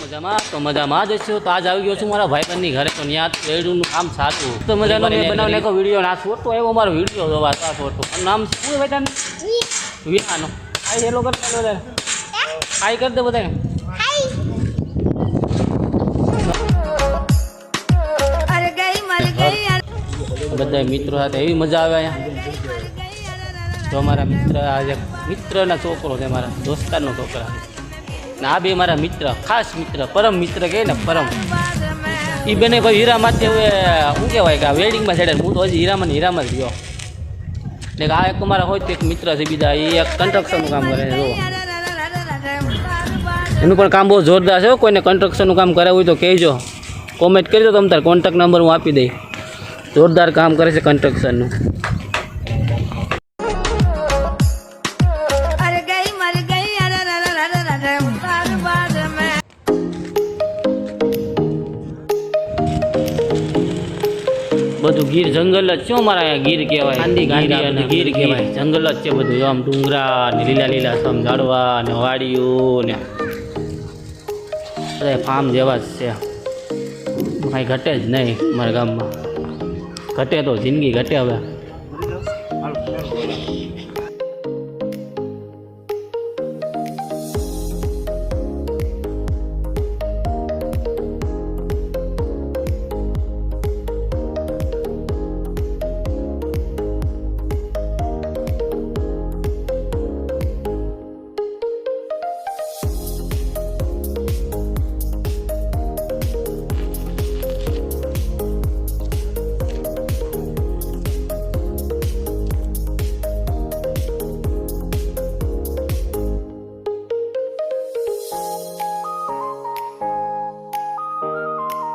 મજામાં તો મજામાં જ છો તો આજ આવી ગયો છું મારા ભાઈબંધની ઘરે તો ત્યાં રેડુનું કામ સાચું તો મજાનો મેં બનાવીને એક વિડીયો નાખું તો એવો મારો વિડીયો જોવા સાચો હતો નામ શું ભાઈ તાનું વિહાનો આઈ હેલો કરતા બધા હાઈ કરી દે બધાને બધા મિત્રો સાથે એવી મજા આવે અહીંયા તો અમારા મિત્ર આજે મિત્રના છોકરો છે મારા દોસ્તારનો છોકરા ને આ બે મારા મિત્ર ખાસ મિત્ર પરમ મિત્ર કહે ને પરમ એ બેને ભાઈ હીરામાંથી હવે શું કહેવાય કે આ વેડિંગમાં ચડે હું તો હજી હીરામાં જ ગયો ને આ એક અમારા હોય તો એક મિત્ર છે બીજા એ એક કન્સ્ટ્રક્શનનું કામ કરે છે જો એનું પણ કામ બહુ જોરદાર છે કોઈને કન્સ્ટ્રક્શનનું કામ કરાવવું હોય તો કહેજો કોમેન્ટ કરી દો તમે તાર કોન્ટેક્ટ નંબર હું આપી દઈ જોરદાર કામ કરે છે કન્સ્ટ્રક્શનનું બધું ગીર જંગલ જ છે મારા અહીંયા ગીર કહેવાય ગીર કહેવાય જંગલ જ છે બધું આમ ડુંગરા ને લીલા લીલા સમ ઝાડવા ને વાડીઓ ને બધા ફાર્મ જેવા જ છે કાંઈ ઘટે જ નહીં મારા ગામમાં ઘટે તો જિંદગી ઘટે હવે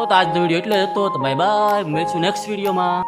તો આજનો વિડીયો એટલે હતો તો બાય બાય મળીશું નેક્સ્ટ વિડીયોમાં.